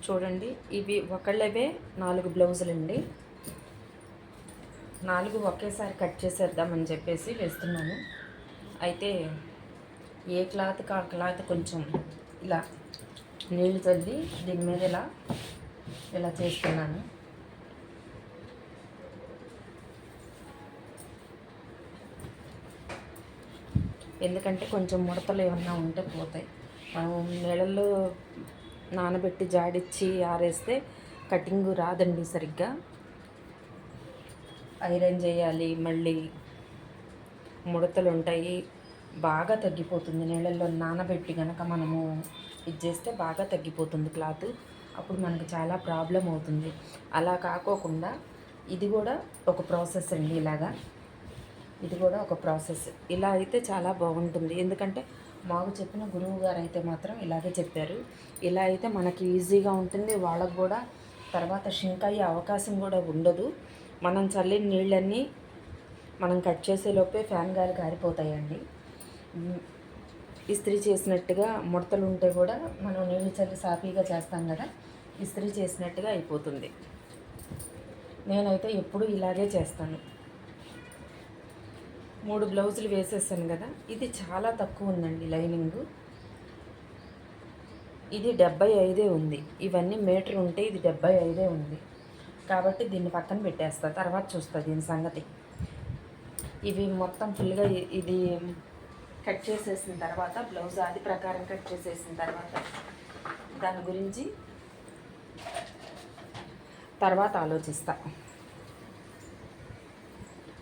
చూడండి, ఇవి ఒకళ్ళవే 4 బ్లౌజులండి. 4 ఒకేసారి కట్ చేసేద్దామని చెప్పేసి వేస్తున్నాను. అయితే ఏ క్లాత్కి ఆ క్లాత్ కొంచెం ఇలా నీళ్ళు చల్లి దీని మీద ఇలా చేస్తున్నాను. ఎందుకంటే కొంచెం ముడతలు ఏమన్నా ఉంటే పోతాయి. మనం నీళ్ళల్లో నానబెట్టి జాడిచ్చి ఆరేస్తే కటింగ్ రాదండి సరిగ్గా. ఐరన్ చేయాలి, మళ్ళీ ముడతలు ఉంటాయి, బాగా తగ్గిపోతుంది. నీళ్ళల్లో నానబెట్టి కనుక మనము ఇది చేస్తే బాగా తగ్గిపోతుంది క్లాత్. అప్పుడు మనకు చాలా ప్రాబ్లం అవుతుంది. అలా కాకోకుండా ఇది కూడా ఒక ప్రాసెస్ అండి. ఇది కూడా ఒక ప్రాసెస్. ఇలా అయితే చాలా బాగుంటుంది. ఎందుకంటే మాకు చెప్పిన గురువు గారు అయితే మాత్రం ఇలాగే చెప్పారు. ఇలా అయితే మనకి ఈజీగా ఉంటుంది. వాళ్ళకు కూడా తర్వాత షింక్ అయ్యే అవకాశం కూడా ఉండదు. మనం చల్లిన నీళ్ళన్నీ మనం కట్ చేసేలోపే ఫ్యాన్ గాలి కారిపోతాయండి. ఇస్త్రీ చేసినట్టుగా ముడతలు ఉంటే కూడా మనం నీళ్ళు చల్లి సాఫీగా చేస్తాం కదా, ఇస్త్రీ చేసినట్టుగా అయిపోతుంది. నేనైతే ఎప్పుడు ఇలాగే చేస్తాను. 3 బ్లౌజులు వేసేసాను కదా. ఇది చాలా తక్కువ ఉందండి లైనింగు. ఇది 75 ఉంది. ఇవన్నీ మీటర్ ఉంటే ఇది 75 ఉంది. కాబట్టి దీన్ని పక్కన పెట్టేస్తా, తర్వాత చూస్తా దీని సంగతి. ఇవి మొత్తం ఫుల్గా ఇది కట్ చేసేసిన తర్వాత, బ్లౌజ్ అది ప్రకారం కట్ చేసేసిన తర్వాత దాని గురించి తర్వాత ఆలోచిస్తా.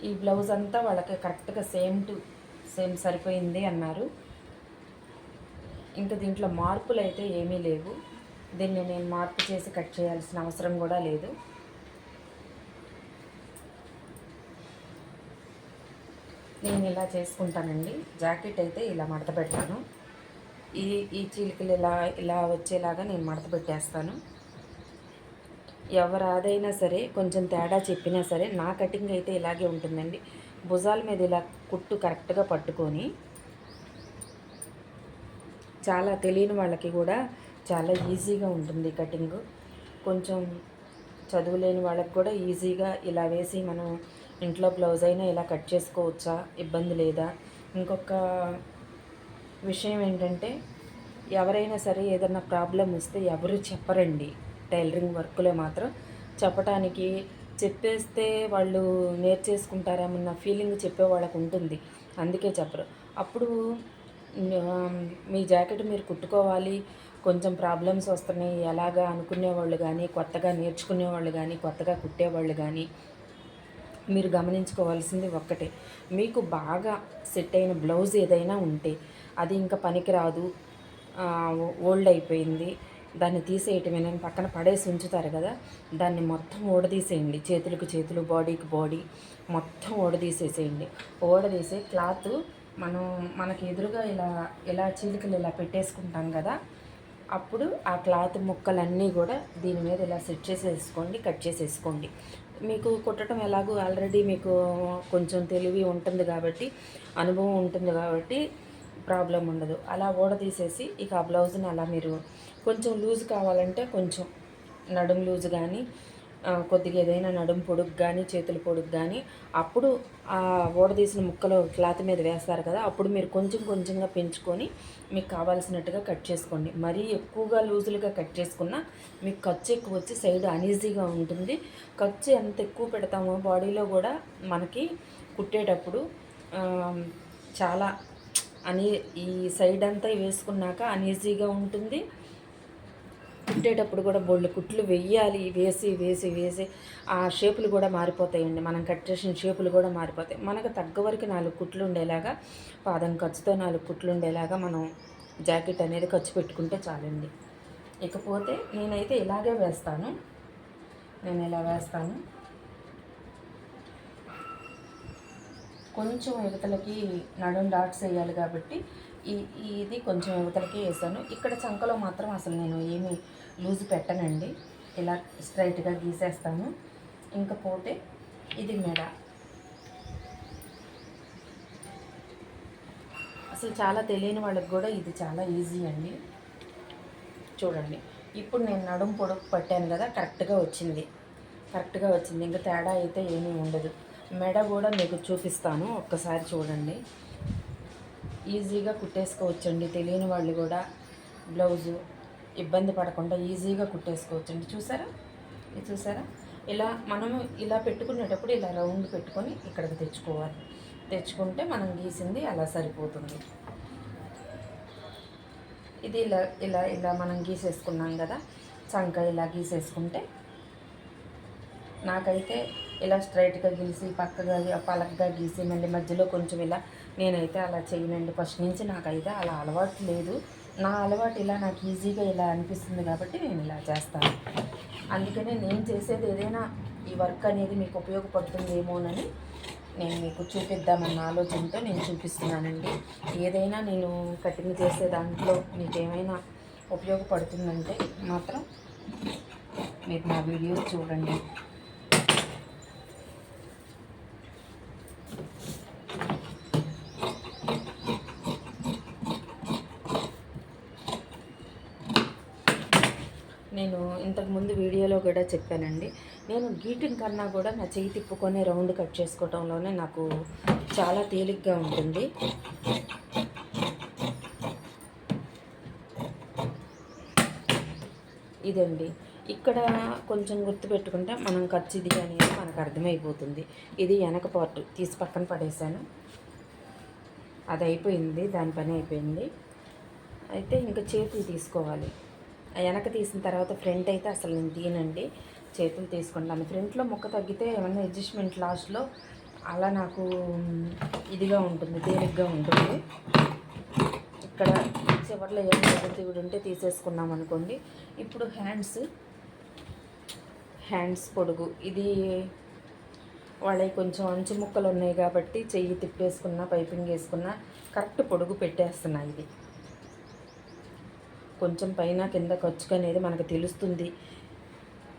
ఈ బ్లౌజ్ అంతా వాళ్ళకి కరెక్ట్గా సేమ్ సరిపోయింది అన్నారు. ఇంకా దీంట్లో మార్పులు అయితే ఏమీ లేవు. దీన్ని నేను మార్పు చేసి కట్ చేయాల్సిన అవసరం కూడా లేదు. నేను ఇలా చేసుకుంటానండి. జాకెట్ అయితే ఇలా మడత పెట్టాను. ఈ చీలికలు ఇలా వచ్చేలాగా నేను మడత పెట్టేస్తాను. ఎవరాదైనా సరే కొంచెం తేడా చెప్పినా సరే నా కటింగ్ అయితే ఇలాగే ఉంటుందండి. భుజాల మీద ఇలా కుట్టు కరెక్ట్గా పట్టుకొని, చాలా తెలియని వాళ్ళకి కూడా చాలా ఈజీగా ఉంటుంది కటింగ్. కొంచెం చదువులేని వాళ్ళకి కూడా ఈజీగా ఇలా వేసి మనం ఇంట్లో బ్లౌజ్ అయినా ఇలా కట్ చేసుకోవచ్చా, ఇబ్బంది లేదా. ఇంకొక విషయం ఏంటంటే, ఎవరైనా సరే ఏదన్నా ప్రాబ్లం వస్తే ఎవరు చెప్పరండి. టైలరింగ్ వర్క్లో మాత్రం చెప్పటానికి, చెప్పేస్తే వాళ్ళు నేర్చేసుకుంటారేమన్న ఫీలింగ్ చెప్పే వాళ్ళకు ఉంటుంది, అందుకే చెప్పరు. అప్పుడు మీ జాకెట్ మీరు కుట్టుకోవాలి, కొంచెం ప్రాబ్లమ్స్ వస్తున్నాయి ఎలాగా అనుకునేవాళ్ళు కానీ, కొత్తగా నేర్చుకునేవాళ్ళు కానీ, కొత్తగా కుట్టేవాళ్ళు కానీ మీరు గమనించుకోవాల్సింది ఒక్కటే. మీకు బాగా సెట్ అయిన బ్లౌజ్ ఏదైనా ఉంటే అది ఇంకా పనికిరాదు, ఓల్డ్ అయిపోయింది, దాన్ని తీసేయటమేనని పక్కన పడేసి ఉంచుతారు కదా, దాన్ని మొత్తం ఊడదీసేయండి. చేతులకు చేతులు, బాడీకి బాడీ మొత్తం ఊడదీసేసేయండి. ఊడదీసి క్లాత్ మనకి ఎదురుగా ఇలా చీలికలు ఇలా పెట్టేసుకుంటాం కదా, అప్పుడు ఆ క్లాత్ ముక్కలన్నీ కూడా దీని మీద ఇలా సెట్ చేసేసుకోండి, కట్ చేసేసుకోండి. మీకు కుట్టడం ఎలాగో ఆల్రెడీ మీకు కొంచెం తెలివి ఉంటుంది కాబట్టి, అనుభవం ఉంటుంది కాబట్టి ప్రాబ్లం ఉండదు. అలా ఊడదీసేసి ఇక ఆ బ్లౌజ్ని అలా మీరు కొంచెం లూజ్ కావాలంటే కొంచెం నడుం లూజ్ కానీ, కొద్దిగా ఏదైనా నడుం పొడుగు కానీ, చేతుల పొడుగు కానీ, అప్పుడు ఆ ఊడదీసిన ముక్కలు క్లాత్ మీద వేస్తారు కదా, అప్పుడు మీరు కొంచెంగా పెంచుకొని మీకు కావాల్సినట్టుగా కట్ చేసుకోండి. మరీ ఎక్కువగా లూజులుగా కట్ చేసుకున్నా మీకు ఖర్చు ఎక్కువ వచ్చి సైడ్ అనీజీగా ఉంటుంది. ఖర్చు ఎంత ఎక్కువ పెడతామో బాడీలో కూడా మనకి కుట్టేటప్పుడు చాలా ఈ సైడ్ అంతా వేసుకున్నాక అనీజీగా ఉంటుంది. కుట్టేటప్పుడు కూడా బొళ్ళు కుట్లు వేయాలి, వేసి ఆ షేపులు కూడా మారిపోతాయండి. మనం కట్ చేసిన షేపులు కూడా మారిపోతాయి. మనకు తగ్గ వరకు 4 కుట్లు ఉండేలాగా, పాదం ఖర్చుతో 4 కుట్లు ఉండేలాగా మనం జాకెట్ అనేది ఖర్చు పెట్టుకుంటే చాలండి. ఇకపోతే నేనైతే ఇలాగే వేస్తాను. నేను ఇలా వేస్తాను. కొంచెం యువతలకి నడుం డాట్స్ వేయాలి కాబట్టి ఇది కొంచెం యువతలకి వేసాను. ఇక్కడ చంకలో మాత్రం అసలు నేను ఏమీ లూజ్ పెట్టనండి, ఇలా స్ట్రైట్గా గీసేస్తాను. ఇంకపోతే ఇది మెడ. అసలు చాలా తెలియని వాళ్ళకి కూడా ఇది చాలా ఈజీ అండి. చూడండి, ఇప్పుడు నేను నడుము పొడుగు పట్టాను కదా, కరెక్ట్గా వచ్చింది. ఇంకా తేడా అయితే ఏమీ ఉండదు. మెడ కూడా మీకు చూపిస్తాను, ఒక్కసారి చూడండి. ఈజీగా కుట్టేసుకోవచ్చండి. తెలియని వాళ్ళు కూడా బ్లౌజు ఇబ్బంది పడకుండా ఈజీగా కుట్టేసుకోవచ్చండి. చూసారా ఇలా మనము ఇలా పెట్టుకునేటప్పుడు ఇలా రౌండ్ పెట్టుకొని ఇక్కడికి తెచ్చుకోవాలి. తెచ్చుకుంటే మనం గీసింది అలా సరిపోతుంది. ఇది ఇలా ఇలా ఇలా మనం గీసేసుకున్నాం కదా, చంక ఇలా గీసేసుకుంటే నాకైతే ఇలా స్ట్రైట్గా గీసి పక్కగా పలకగా గీసి మళ్ళీ మధ్యలో కొంచెం ఇలా నేనైతే అలా చేయనండి. ఫస్ట్ నుంచి నాకైతే అలా అలవాటు లేదు. నా అలవాటు ఇలా నాకు ఈజీగా ఇలా అనిపిస్తుంది కాబట్టి నేను ఇలా చేస్తాను. అందుకనే నేను చేసేది ఏదైనా ఈ వర్క్ అనేది మీకు ఉపయోగపడుతుందేమోనని నేను మీకు చూపిద్దామన్న ఆలోచనతో నేను చూపిస్తున్నానండి. ఏదైనా నేను కటింగ్ చేసే దాంట్లో మీకు ఏమైనా ఉపయోగపడుతుందంటే మాత్రం మీరు నా వీడియోస్ చూడండి. నేను ఇంతకుముందు వీడియోలో కూడా చెప్పానండి, నేను గీటింగ్ కన్నా కూడా నా చెయ్యి తిప్పుకొని రౌండ్ కట్ చేసుకోవడంలోనే నాకు చాలా తేలిగ్గా ఉంటుంది. ఇదండి, ఇక్కడ కొంచెం గుర్తుపెట్టుకుంటే మనం ఖర్చుది అనేది మనకు అర్థమైపోతుంది. ఇది వెనక పార్ట్ తీసి పక్కన పడేసాను, అది అయిపోయింది, దాని పని అయిపోయింది. అయితే ఇంకా చేతులు తీసుకోవాలి. వెనక తీసిన తర్వాత ఫ్రంట్ అయితే అసలు నేను తీయనండి, చేతులు తీసుకుంటాను. ఫ్రంట్లో ముక్క తగ్గితే ఏమన్నా అడ్జస్ట్మెంట్ లాస్ట్లో అలా నాకు ఇదిగా ఉంటుంది, తేలిగ్గా ఉంటుంది. ఇక్కడ చివరిలో ఏమైనా దిగుడు ఉంటే తీసేసుకున్నాం అనుకోండి. ఇప్పుడు హ్యాండ్స్ పొడుగు, ఇది వాళ్ళవి కొంచెం అంచు ముక్కలు ఉన్నాయి కాబట్టి చెయ్యి తిప్పేసుకున్నా పైపింగ్ వేసుకున్నా కరెక్ట్ పొడుగు పెట్టేస్తున్నా. ఇది కొంచెం పైన కింద ఖర్చు అనేది మనకు తెలుస్తుంది,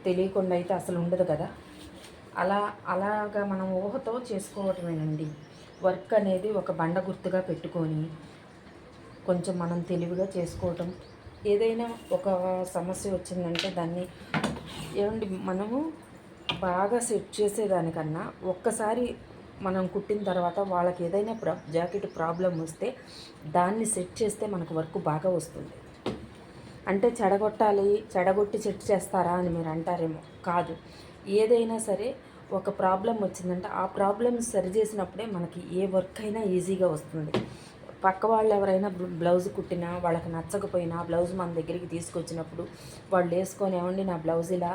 తెలియకుండా అయితే అసలు ఉండదు కదా. అలాగా మనం ఊహతో చేసుకోవటమేనండి వర్క్ అనేది. ఒక బండ గుర్తుగా పెట్టుకొని కొంచెం మనం తెలివిగా చేసుకోవటం. ఏదైనా ఒక సమస్య వచ్చిందంటే దాన్ని ఏమండి మనము బాగా సెట్ చేసేదానికన్నా ఒక్కసారి మనం కుట్టిన తర్వాత వాళ్ళకి ఏదైనా జాకెట్ ప్రాబ్లం వస్తే దాన్ని సెట్ చేస్తే మనకు వర్క్ బాగా వస్తుంది. అంటే చెడగొట్టి సెట్ చేస్తారా అని మీరు అంటారేమో, కాదు. ఏదైనా సరే ఒక ప్రాబ్లం వచ్చిందంటే ఆ ప్రాబ్లమ్ సరి చేసినప్పుడే మనకి ఏ వర్క్ అయినా ఈజీగా వస్తుంది. పక్క వాళ్ళు ఎవరైనా బ్లౌజ్ కుట్టినా వాళ్ళకి నచ్చకపోయినా బ్లౌజ్ మన దగ్గరికి తీసుకొచ్చినప్పుడు వాళ్ళు వేసుకొని ఏమండి నా బ్లౌజ్ ఇలా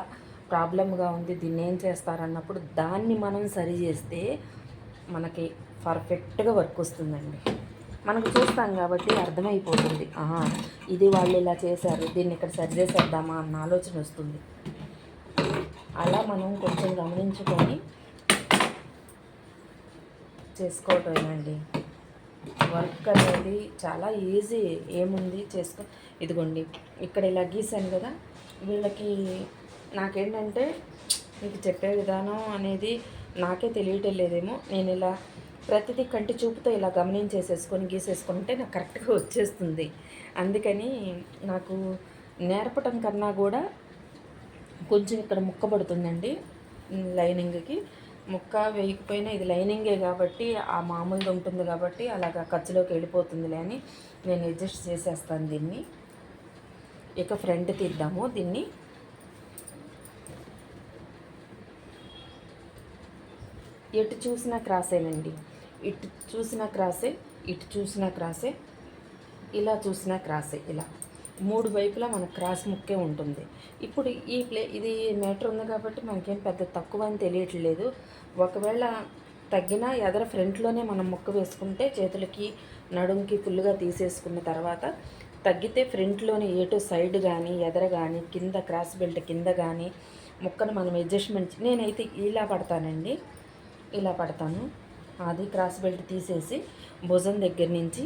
ప్రాబ్లంగా ఉంది, దీన్ని ఏం చేస్తారన్నప్పుడు దాన్ని మనం సరి చేస్తే మనకి పర్ఫెక్ట్గా వర్క్ వస్తుందండి. మనకు చూస్తాం కాబట్టి అర్థమైపోతుంది, ఇది వాళ్ళు ఇలా చేశారు, దీన్ని ఇక్కడ సరి చేసేద్దామా అన్న ఆలోచన వస్తుంది. అలా మనం కొంచెం గమనించుకొని చేసుకోవటమేనండి. వర్క్ అనేది చాలా ఈజీ, ఏముంది చేసుకో. ఇదిగోండి ఇక్కడ ఇలా గీసాను కదా, వీళ్ళకి నాకేంటంటే మీకు చెప్పే విధానం అనేది నాకే తెలియటం లేదేమో. నేను ఇలా ప్రతిదీ కంటి చూపుతో ఇలా గమనించేసేసుకొని గీసేసుకుంటే నాకు కరెక్ట్గా వచ్చేస్తుంది. అందుకని నాకు నేర్పటం కన్నా కూడా కొంచెం ఇక్కడ ముక్క పడుతుందండి లైనింగ్కి. ముక్క వేయకపోయినా ఇది లైనింగే కాబట్టి ఆ మామూలుది ఉంటుంది కాబట్టి అలాగా ఖర్చులోకి వెళ్ళిపోతుందిలే అని నేను అడ్జస్ట్ చేసేస్తాను దీన్ని. ఇక ఫ్రంట్ తీద్దాము. దీన్ని ఎటు చూసినా క్రాసేనండి, ఇటు చూసినా క్రాసే, ఇటు చూసినా క్రాసే, ఇలా చూసినా క్రాసే. ఇలా మూడు వైపులా మనకు క్రాస్ ముక్కే ఉంటుంది. ఇప్పుడు ఇది మీటర్ ఉంది కాబట్టి మనకేం పెద్ద తక్కువ అని తెలియట్లేదు. ఒకవేళ తగ్గినా ఎదర ఫ్రంట్లోనే మనం ముక్క వేసుకుంటే చేతులకి నడుంకి ఫుల్గా తీసేసుకున్న తర్వాత తగ్గితే ఫ్రంట్లోనే ఏటో సైడ్ కానీ ఎదర కానీ కింద క్రాస్ బెల్ట్ కింద కానీ ముక్కను మనం అడ్జస్ట్మెంట్. నేనైతే ఇలా పడతానండి, ఇలా పడతాను. అది క్రాస్ బెల్ట్ తీసేసి భుజం దగ్గర నుంచి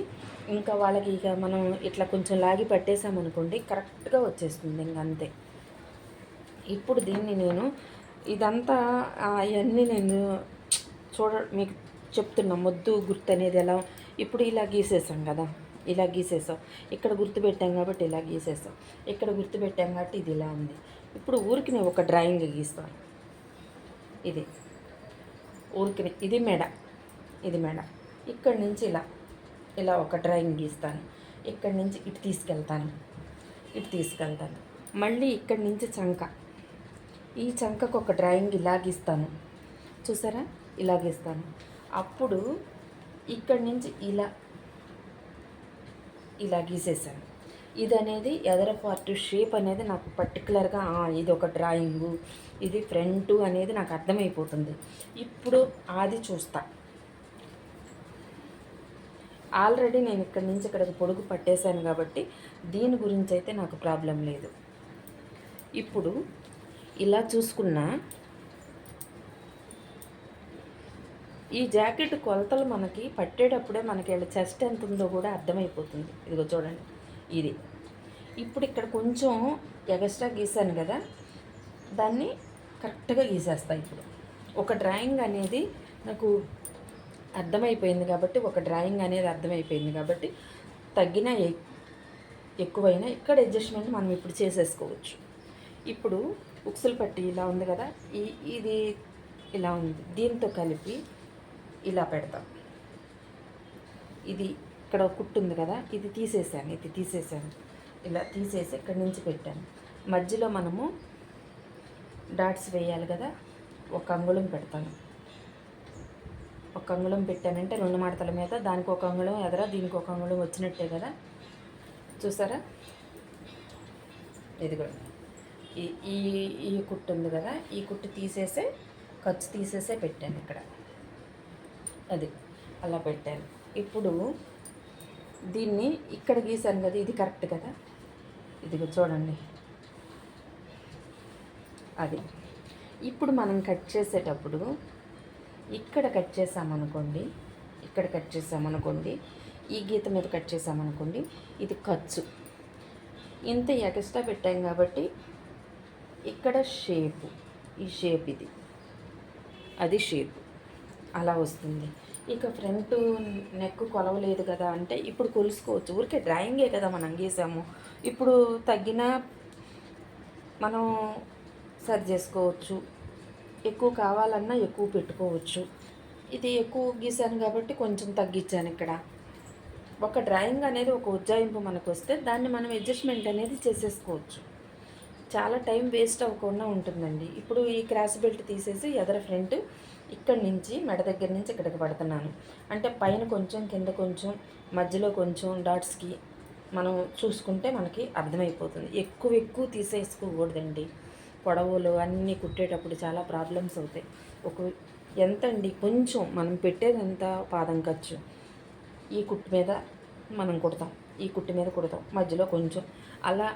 ఇంకా వాళ్ళకి ఇక మనం ఇట్లా కొంచెం లాగి పట్టేసామనుకోండి కరెక్ట్గా వచ్చేస్తుంది ఇంకంతే. ఇప్పుడు దీన్ని నేను ఇదంతా అవన్నీ నేను మీకు చెప్తున్నా, మొద్దు గుర్తు అనేది ఎలా. ఇప్పుడు ఇలా గీసేసాం కదా, ఇలా గీసేసాం. ఇక్కడ గుర్తుపెట్టాం కాబట్టి ఇలా గీసేసాం. ఇక్కడ గుర్తుపెట్టాం కాబట్టి ఇది ఇలా ఉంది. ఇప్పుడు ఊరికి నేను ఒక డ్రాయింగ్ గీస్తాను. ఇది ఊరికి ఇది మెడ, ఇది మెడ. ఇక్కడి నుంచి ఇలా ఇలా ఒక డ్రాయింగ్ గీస్తాను. ఇక్కడి నుంచి ఇటు తీసుకెళ్తాను, ఇటు తీసుకెళ్తాను. మళ్ళీ ఇక్కడి నుంచి చంక, ఈ చంకకు ఒక డ్రాయింగ్ ఇలా గీస్తాను. చూసారా, ఇలా గీస్తాను. అప్పుడు ఇక్కడి నుంచి ఇలా ఇలా గీసేసాను. ఇది అనేది ఎదర పార్ట్ షేప్ అనేది నాకు పర్టికులర్గా ఇది ఒక డ్రాయింగు, ఇది ఫ్రంట్ అనేది నాకు అర్థమైపోతుంది. ఇప్పుడు అది చూస్తా. ఆల్రెడీ నేను ఇక్కడి నుంచి ఇక్కడికి పొడుగు పట్టేశాను కాబట్టి దీని గురించి అయితే నాకు ప్రాబ్లం లేదు. ఇప్పుడు ఇలా చూసుకున్నా ఈ జాకెట్ కొలతలు మనకి పట్టేటప్పుడే మనకి చెస్ట్ ఎంత ఉందో కూడా అర్థమైపోతుంది. ఇదిగో చూడండి, ఇది ఇప్పుడు ఇక్కడ కొంచెం ఎక్స్ట్రా గీసాను కదా, దాన్ని కరెక్ట్గా గీసేస్తా. ఇప్పుడు ఒక డ్రాయింగ్ అనేది నాకు అర్థమైపోయింది కాబట్టి, ఒక డ్రాయింగ్ అనేది అర్థమైపోయింది కాబట్టి తగ్గిన ఎక్కువైనా ఇక్కడ అడ్జస్ట్మెంట్ మనం ఇప్పుడు చేసేసుకోవచ్చు. ఇప్పుడు ఉక్సులు పట్టి ఇలా ఉంది కదా, ఇది ఇలా ఉంది, దీంతో కలిపి ఇలా పెడతాం. ఇది ఇక్కడ కుట్టు ఉంది కదా, ఇది తీసేసాను, ఇలా తీసేసి ఇక్కడి నుంచి పెట్టాను. మధ్యలో మనము డాట్స్ వేయాలి కదా, ఒక అంగుళం పెడతాను. ఒక అంగుళం పెట్టానంటే 2 మడతల మీద దానికి ఒక అంగుళం ఎదర, దీనికి ఒక అంగుళం వచ్చినట్టే కదా. చూసారా, ఇది కూడా ఈ కుట్టు ఉంది కదా, ఈ కుట్టు తీసేసే ఖర్చు తీసేసే పెట్టాను ఇక్కడ. అది అలా పెట్టాను. ఇప్పుడు దీన్ని ఇక్కడ గీసాను కదా, ఇది కరెక్ట్ కదా, ఇదిగో చూడండి. అది ఇప్పుడు మనం కట్ చేసేటప్పుడు ఇక్కడ కట్ చేసామనుకోండి, ఇక్కడ కట్ చేసామనుకోండి, ఈ గీత మీద కట్ చేసామనుకోండి, ఇది ఖర్చు ఇంత ఎక్స్ట్రా పెట్టాం కాబట్టి ఇక్కడ షేపు, ఈ షేప్ ఇది, అది షేప్ అలా వస్తుంది. ఇక ఫ్రంట్ నెక్ కొలవలేదు కదా అంటే ఇప్పుడు కొలుసుకోవచ్చు. ఊరికే డ్రాయింగే కదా మనం గీసాము. ఇప్పుడు తగ్గిన మనం సరి చేసుకోవచ్చు. ఎక్కువ కావాలన్నా ఎక్కువ పెట్టుకోవచ్చు. ఇది ఎక్కువ గీసాను కాబట్టి కొంచెం తగ్గించాను. ఇక్కడ ఒక డ్రాయింగ్ అనేది ఒక ఉజ్జాయింపు మనకు వస్తే దాన్ని మనం అడ్జస్ట్మెంట్ అనేది చేసేసుకోవచ్చు. చాలా టైం వేస్ట్ అవ్వకుండా ఉంటుందండి. ఇప్పుడు ఈ క్రాస్ బెల్ట్ తీసేసి ఎదర ఫ్రంట్ ఇక్కడి నుంచి మెడ దగ్గర నుంచి ఇక్కడికి పడుతున్నాను. అంటే పైన కొంచెం, కింద కొంచెం, మధ్యలో కొంచెం డాట్స్కి మనం చూసుకుంటే మనకి అర్థమైపోతుంది. ఎక్కువ తీసేసుకోకూడదండి. పొడవులు అన్నీ కుట్టేటప్పుడు చాలా ప్రాబ్లమ్స్ అవుతాయి. ఎంత అండి, కొంచెం మనం పెట్టేది ఎంత, పాదం ఖర్చు ఈ కుట్టు మీద మనం కుడతాం, ఈ కుట్టు మీద కుడతాం, మధ్యలో కొంచెం అలా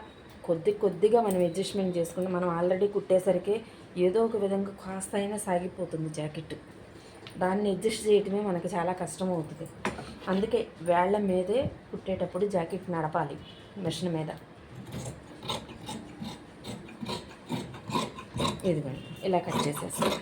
కొద్దిగా మనం అడ్జస్ట్మెంట్ చేసుకుంటే మనం ఆల్రెడీ కుట్టేసరికి ఏదో ఒక విధంగా కాస్త అయినా సాగిపోతుంది జాకెట్. దాన్ని అడ్జస్ట్ చేయటమే మనకి చాలా కష్టం అవుతుంది. అందుకే వేళ్ల మీదే కుట్టేటప్పుడు జాకెట్ నడపాలి మిషన్ మీద. ఇదిగోండి, ఇలా కట్ చేసేస్తాం.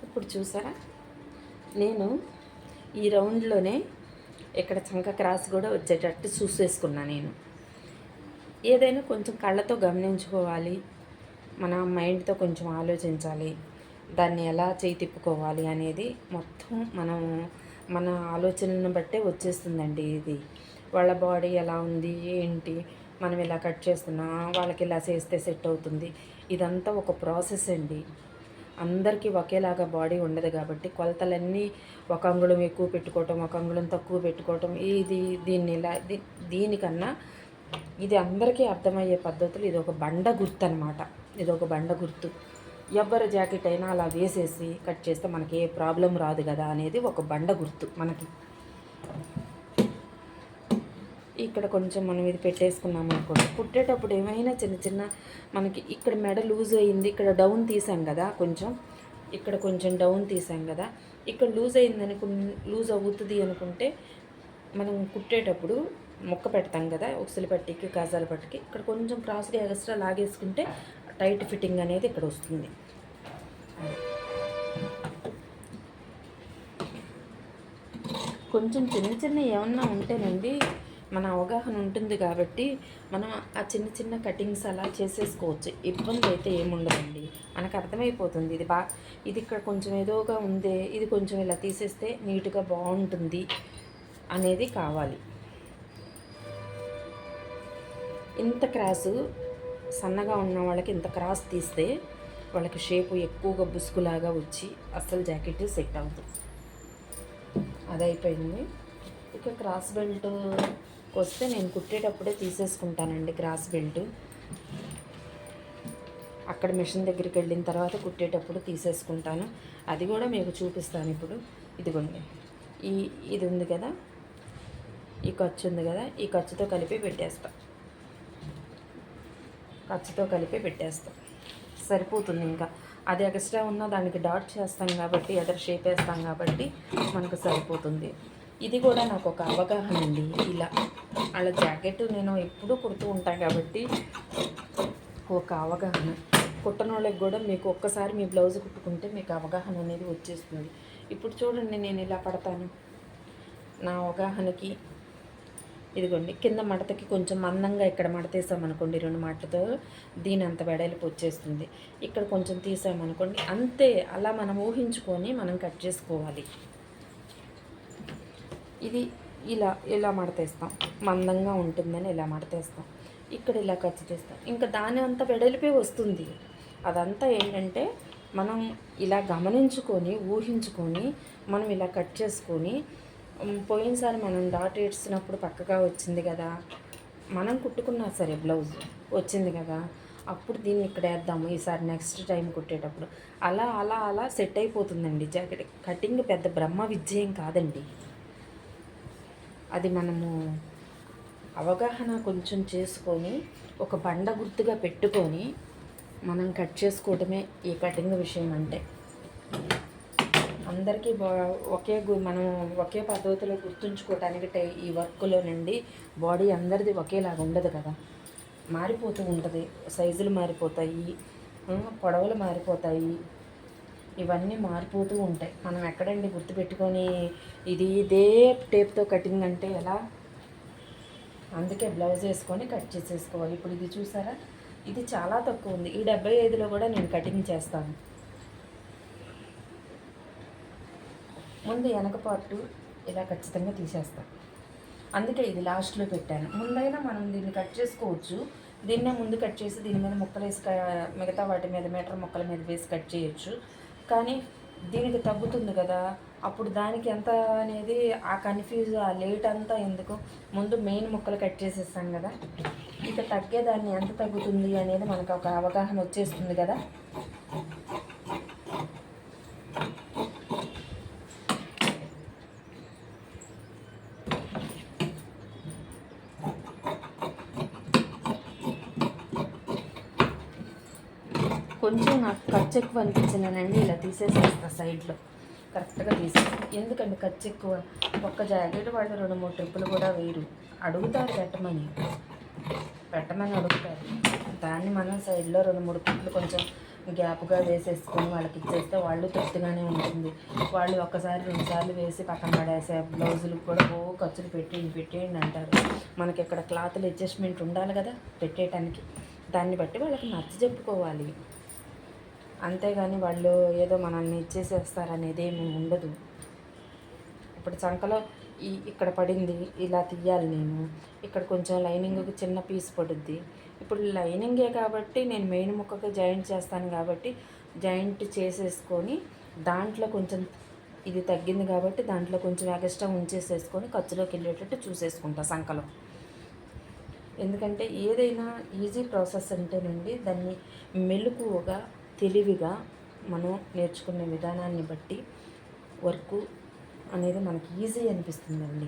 ఇప్పుడు చూసారా, నేను ఈ రౌండ్లోనే ఇక్కడ చంక క్రాస్ కూడా వచ్చేటట్టు చూసేసుకున్నాను. నేను ఏదైనా కొంచెం కళ్ళతో గమనించుకోవాలి, మన మైండ్తో కొంచెం ఆలోచించాలి, దాన్ని ఎలా చేయి తిప్పుకోవాలి అనేది మొత్తం మన ఆలోచనను బట్టే వచ్చేస్తుందండి. ఇది వాళ్ళ బాడీ ఎలా ఉంది ఏంటి, మనం ఇలా కట్ చేస్తున్నా, వాళ్ళకి ఇలా చేస్తే సెట్ అవుతుంది. ఇదంతా ఒక ప్రాసెస్ అండి. అందరికీ ఒకేలాగా బాడీ ఉండదు కాబట్టి కొలతలన్నీ ఒక అంగుళం ఎక్కువ పెట్టుకోవటం, ఒక అంగుళం తక్కువ పెట్టుకోవటం, దీనికన్నా ఇది అందరికీ అర్థమయ్యే పద్ధతులు. ఇది ఒక బండ గుర్తు అనమాట. ఇది ఒక బండ గుర్తు. ఎవ్వరి జాకెట్ అయినా అలా వేసేసి కట్ చేస్తే మనకి ఏ ప్రాబ్లం రాదు కదా అనేది ఒక బండ గుర్తు మనకి. ఇక్కడ కొంచెం మనం ఇది పెట్టేసుకున్నాం అనుకోండి, కుట్టేటప్పుడు ఏమైనా చిన్న మనకి ఇక్కడ మెడ లూజ్ అయ్యింది, ఇక్కడ డౌన్ తీసాం కదా, కొంచెం ఇక్కడ కొంచెం డౌన్ తీసాం కదా, ఇక్కడ లూజ్ అవుతుంది అనుకుంటే మనం కుట్టేటప్పుడు ముక్క పెడతాం కదా ఉక్సులు పట్టికి కాజాల పట్టికి ఇక్కడ కొంచెం క్రాస్గా ఎక్స్ట్రా లాగేసుకుంటే టైట్ ఫిట్టింగ్ అనేది ఇక్కడ వస్తుంది. కొంచెం చిన్న చిన్న ఏమన్నా ఉంటేనండి మన అవగాహన ఉంటుంది కాబట్టి మనం ఆ చిన్న చిన్న కటింగ్స్ అలా చేసేసుకోవచ్చు. ఇబ్బంది అయితే ఏముండదండి, మనకు అర్థమైపోతుంది. ఇది ఇక్కడ కొంచెం ఏదోగా ఉందే, ఇది కొంచెం ఇలా తీసేస్తే నీట్గా బాగుంటుంది అనేది కావాలి. ఇంత క్రాసు సన్నగా ఉన్న వాళ్ళకి ఇంత క్రాస్ తీస్తే వాళ్ళకి షేపు ఎక్కువగా బుసుకులాగా వచ్చి అస్సలు జాకెట్ సెట్ అవుతుంది. అది అయిపోయింది. ఇక క్రాస్ బెల్ట్ వస్తే నేను కుట్టేటప్పుడే తీసేసుకుంటానండి. క్రాస్ బెల్ట్ అక్కడ మిషన్ దగ్గరికి వెళ్ళిన తర్వాత కుట్టేటప్పుడు తీసేసుకుంటాను. అది కూడా మీకు చూపిస్తాను ఇప్పుడు. ఇదిగోండి, ఇది ఉంది కదా, ఈ ఖర్చు ఉంది కదా, ఈ ఖర్చుతో కలిపి పెట్టేస్తాం. సరిపోతుంది. ఇంకా అది ఎక్స్ట్రా ఉన్న దానికి డాట్ చేస్తాం కాబట్టి, ఎదర్ షేప్ వేస్తాం కాబట్టి మనకు సరిపోతుంది. ఇది కూడా నాకు ఒక అవగాహన అండి. ఇలా అలా జాకెట్ నేను ఎప్పుడూ కుడుతూ ఉంటాను కాబట్టి ఒక అవగాహన. కుట్టని వాళ్ళకి కూడా మీకు ఒక్కసారి మీ బ్లౌజ్ కుట్టుకుంటే మీకు అవగాహన అనేది వచ్చేస్తుంది. ఇప్పుడు చూడండి, నేను ఇలా పడతాను నా అవగాహనకి. ఇదిగోండి, కింద మడతకి కొంచెం మందంగా ఇక్కడ మడతేసామనుకోండి 2 మడతతో దీని అంత వెడల్పు వచ్చేస్తుంది. ఇక్కడ కొంచెం తీసామనుకోండి, అంతే. అలా మనం ఊహించుకొని మనం కట్ చేసుకోవాలి. ఇది ఇలా మడతేస్తాం, మందంగా ఉంటుందని ఇలా మడతేస్తాం. ఇక్కడ ఇలా కట్ చేస్తాం, ఇంకా దాని అంత వెడల్పే వస్తుంది. అదంతా ఏంటంటే మనం ఇలా గమనించుకొని ఊహించుకొని మనం ఇలా కట్ చేసుకొని, పోయినసారి మనం డాట్ వేసినప్పుడు పక్కగా వచ్చింది కదా, మనం కుట్టుకున్నా సరే బ్లౌజ్ వచ్చింది కదా, అప్పుడు దీన్ని ఇక్కడ వేద్దాము ఈసారి నెక్స్ట్ టైం కుట్టేటప్పుడు. అలా అలా అలా సెట్ అయిపోతుందండి జాకెట్. కటింగ్ పెద్ద బ్రహ్మ విజయం కాదండి. అది మనము అవగాహన కొంచెం చేసుకొని ఒక బండ గుర్తుగా పెట్టుకొని మనం కట్ చేసుకోవడమే ఈ కటింగ్ విషయం అంటే. అందరికీ మనం ఒకే పద్ధతిలో గుర్తుంచుకోవటానికి ఈ వర్క్లోనండి బాడీ అందరిది ఒకేలాగా ఉండదు కదా, మారిపోతూ ఉంటుంది. సైజులు మారిపోతాయి, పొడవులు మారిపోతాయి, ఇవన్నీ మారిపోతూ ఉంటాయి. మనం ఎక్కడండి గుర్తుపెట్టుకొని ఇదే టేప్తో కటింగ్ అంటే ఎలా? అందుకే బ్లౌజ్ వేసుకొని కట్ చేసేసుకోవాలి. ఇప్పుడు ఇది చూసారా, ఇది చాలా తక్కువ ఉంది. ఈ 75లో కూడా నేను కటింగ్ చేస్తాను. ముందు వెనక పార్టు ఇలా ఖచ్చితంగా తీసేస్తాను. అందుకే ఇది లాస్ట్లో పెట్టాను. ముందైనా మనం దీన్ని కట్ చేసుకోవచ్చు. దీన్నే ముందు కట్ చేసి దీని మీద ముక్కలు వేసి మిగతా వాటి మీద మీటర్ ముక్కల మీద వేసి కట్ చేయొచ్చు. కానీ దీనికి తగ్గుతుంది కదా, అప్పుడు దానికి ఎంత అనేది ఆ కన్ఫ్యూజ్, ఆ లేట్ అంతా ఎందుకు, ముందు మెయిన్ ముక్కలు కట్ చేసేస్తాం కదా, ఇక తగ్గేదాన్ని ఎంత తగ్గుతుంది అనేది మనకు ఒక అవగాహన వచ్చేస్తుంది కదా. కొంచెం నాకు ఖర్చు ఎక్కువ అనిపించిందనండి, ఇలా తీసేసేస్తా సైడ్లో కరెక్ట్గా తీసేస్తాను. ఎందుకంటే ఖర్చు ఎక్కువ. ఒక్క జాకెట్ వాళ్ళు 2-3 ట్రిప్పులు కూడా వేయరు. అడుగుతారు పెట్టమని అడుగుతారు. దాన్ని మనం సైడ్లో 2-3 ట్రిప్పులు కొంచెం గ్యాప్గా వేసేసుకొని వాళ్ళకి ఇచ్చేస్తే వాళ్ళు తృప్తిగానే ఉంటుంది. వాళ్ళు ఒక్కసారి 2 సార్లు వేసి పక్కన పడేసే బ్లౌజులకు కూడా ఖర్చులు పెట్టేయండి అంటారు. మనకి ఇక్కడ క్లాతులు అడ్జస్ట్మెంట్ ఉండాలి కదా పెట్టేయటానికి. దాన్ని బట్టి వాళ్ళకి నచ్చ చెప్పుకోవాలి. అంతేగాని వాళ్ళు ఏదో మనల్ని ఇచ్చేసేస్తారనేది ఏమి ఉండదు. ఇప్పుడు చంకలో ఇక్కడ పడింది, ఇలా తీయాలి నేను. ఇక్కడ కొంచెం లైనింగ్కి చిన్న పీస్ పడుద్ది. ఇప్పుడు లైనింగే కాబట్టి నేను మెయిన్ ముక్కకి జాయింట్ చేస్తాను కాబట్టి జాయింట్ చేసేసుకొని దాంట్లో కొంచెం ఇది తగ్గింది కాబట్టి దాంట్లో కొంచెం ఎక్స్ట్రా ఉంచేసేసుకొని ఖర్చులోకి వెళ్ళేటట్టు చూసేసుకుంటా సంకలో. ఎందుకంటే ఏదైనా ఈజీ ప్రాసెస్ అంటేనండి దాన్ని మెలకువగా తెలివిగా మనం నేర్చుకునే విధానాన్ని బట్టి వర్క్ అనేది మనకి ఈజీ అనిపిస్తుందండి.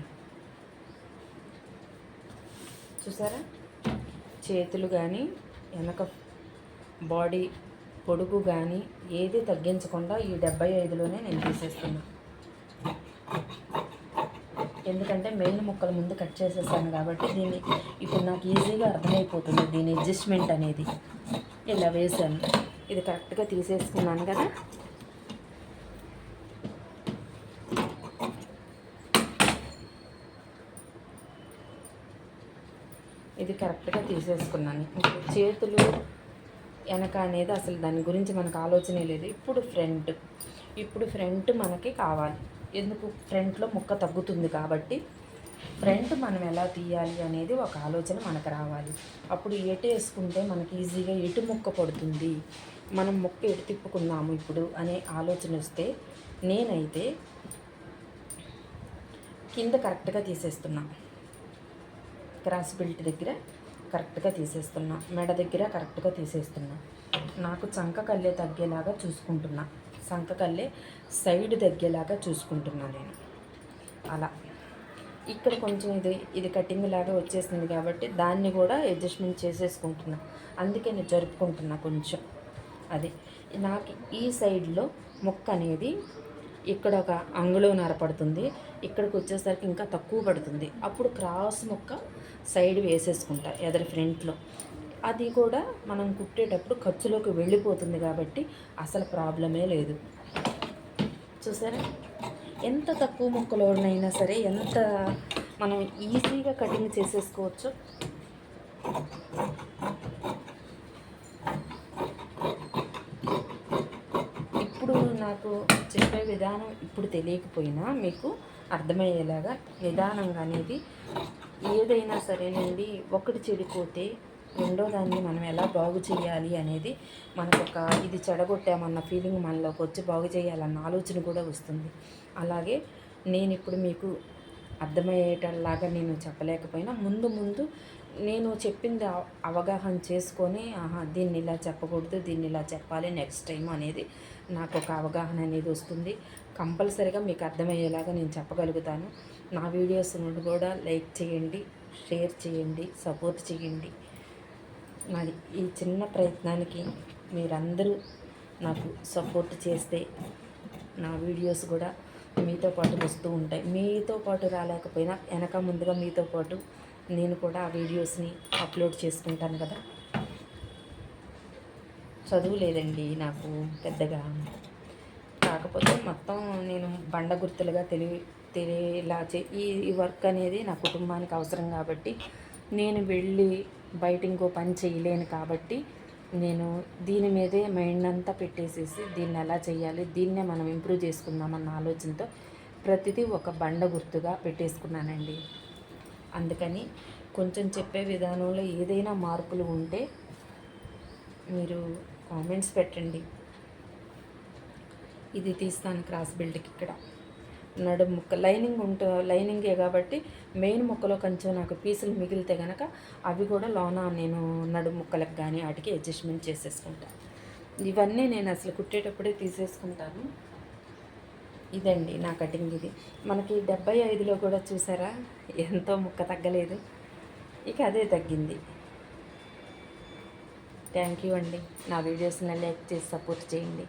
చూసారా, చేతులు కానీ వెనక బాడీ పొడుగు కానీ ఏది తగ్గించకుండా ఈ 75లోనే నేను తీసేస్తున్నాను. ఎందుకంటే మెయిన్ ముక్కల ముందు కట్ చేసేసాను కాబట్టి దీన్ని ఇప్పుడు నాకు ఈజీగా అర్థమైపోతుంది దీని అడ్జస్ట్మెంట్ అనేది. ఇలా వేసాను, ఇది కరెక్ట్గా తీసేసుకున్నాను కదా. ఇది కరెక్ట్గా తీసేసుకున్నాను. చేతులు వెనక అనేది అసలు దాని గురించి మనకు ఆలోచనే లేదు. ఇప్పుడు ఫ్రంట్ మనకి కావాలి. ఎందుకు ఫ్రంట్లో ముక్క తగ్గుతుంది కాబట్టి ఫ్రంట్ మనం ఎలా తీయాలి అనేది ఒక ఆలోచన మనకు రావాలి. అప్పుడు ఎటు వేసుకుంటే మనకి ఈజీగా ఎటు ముక్క పడుతుంది, మనం ముక్క ఎటు తిప్పుకున్నాము ఇప్పుడు అనే ఆలోచన వస్తే నేనైతే కింద కరెక్ట్గా తీసేస్తున్నా. క్రాస్ బెల్ట్ దగ్గర కరెక్ట్గా తీసేస్తున్నా, మెడ దగ్గర కరెక్ట్గా తీసేస్తున్నా. నాకు చంక కళ్ళే తగ్గేలాగా చూసుకుంటున్నా, చంక కళ్ళే సైడ్ తగ్గేలాగా చూసుకుంటున్నా నేను. అలా ఇక్కడ కొంచెం ఇది కటింగ్ లాగా వచ్చేసింది కాబట్టి దాన్ని కూడా అడ్జస్ట్మెంట్ చేసేసుకుంటున్నా. అందుకే నేను జరుపుకుంటున్నా కొంచెం. అది నాకు ఈ సైడ్లో ముక్క అనేది ఇక్కడ ఒక అంగుళంన్నర పడుతుంది, ఇక్కడికి వచ్చేసరికి ఇంకా తక్కువ పడుతుంది. అప్పుడు క్రాస్ ముక్క సైడ్ వేసేసుకుంటా ఎదరి ఫ్రంట్లో. అది కూడా మనం కుట్టేటప్పుడు ఖర్చులోకి వెళ్ళిపోతుంది కాబట్టి అసలు ప్రాబ్లమే లేదు. చూసారా, ఎంత తక్కువ ముక్కలోనైనా సరే ఎంత మనం ఈజీగా కటింగ్ చేసేసుకోవచ్చు. ఇప్పుడు నాకు చెప్పే విధానం ఇప్పుడు తెలియకపోయినా మీకు అర్థమయ్యేలాగా నిదానంగా అనేది ఏదైనా సరేనండి, ఒకటి చెడిపోతే రెండో దాన్ని మనం ఎలా బాగు చేయాలి అనేది మనకు ఇది చెడగొట్టామన్న ఫీలింగ్ మనలోకి వచ్చి బాగు చేయాలన్న ఆలోచన కూడా వస్తుంది. అలాగే నేను ఇప్పుడు మీకు అర్థమయ్యేటలాగా నేను చెప్పలేకపోయినా ముందు నేను చెప్పింది అవగాహన చేసుకొని దీన్ని ఇలా చెప్పకూడదు, దీన్ని ఇలా చెప్పాలి నెక్స్ట్ టైం అనేది నాకు ఒక అవగాహన అనేది వస్తుంది. కంపల్సరీగా మీకు అర్థమయ్యేలాగా నేను చెప్పగలుగుతాను. నా వీడియోస్ కూడా లైక్ చేయండి, షేర్ చేయండి, సపోర్ట్ చేయండి. నాది ఈ చిన్న ప్రయత్నానికి మీరందరూ నాకు సపోర్ట్ చేస్తే నా వీడియోస్ కూడా మీతో పాటు వస్తూ ఉంటాయి. మీతో పాటు రాలేకపోయినా వెనక ముందుగా మీతో పాటు నేను కూడా ఆ వీడియోస్ని అప్లోడ్ చేసుకుంటాను కదా. చదువు లేదండి నాకు పెద్దగా, కాకపోతే మొత్తం నేను బండ గుర్తులుగా తెలియలా ఈ వర్క్ అనేది నా కుటుంబానికి అవసరం కాబట్టి నేను వెళ్ళి బయట ఇంకో పని చేయలేను కాబట్టి నేను దీని మీదే మైండ్ అంతా పెట్టేసేసి దీన్ని ఎలా చేయాలి, దీన్నే మనం ఇంప్రూవ్ చేసుకుందామన్న ఆలోచనతో ప్రతిదీ ఒక బండ గుర్తుగా పెట్టేసుకున్నానండి. అందుకని కొంచెం చెప్పే విధానంలో ఏదైనా మార్పులు ఉంటే మీరు కామెంట్స్ పెట్టండి. ఇది తీస్తాను క్రాస్ బెల్ట్కి ఇక్కడ నడుము ముక్క లైనింగే కాబట్టి మెయిన్ ముక్కలో కొంచెం నాకు పీసులు మిగిలితే కనుక అవి కూడా లోన నేను నడుము ముక్కలకు కానీ వాటికి అడ్జస్ట్మెంట్ చేసేసుకుంటాను. ఇవన్నీ నేను అసలు కుట్టేటప్పుడే తీసేసుకుంటాను. ఇదండి నా కటింగ్. ఇది మనకి 75లో కూడా చూసారా ఎంతో ముక్క తగ్గలేదు, ఇక అదే తగ్గింది. థ్యాంక్ యూ అండి. నా వీడియోస్ని లైక్ చేసి సపోర్ట్ చేయండి.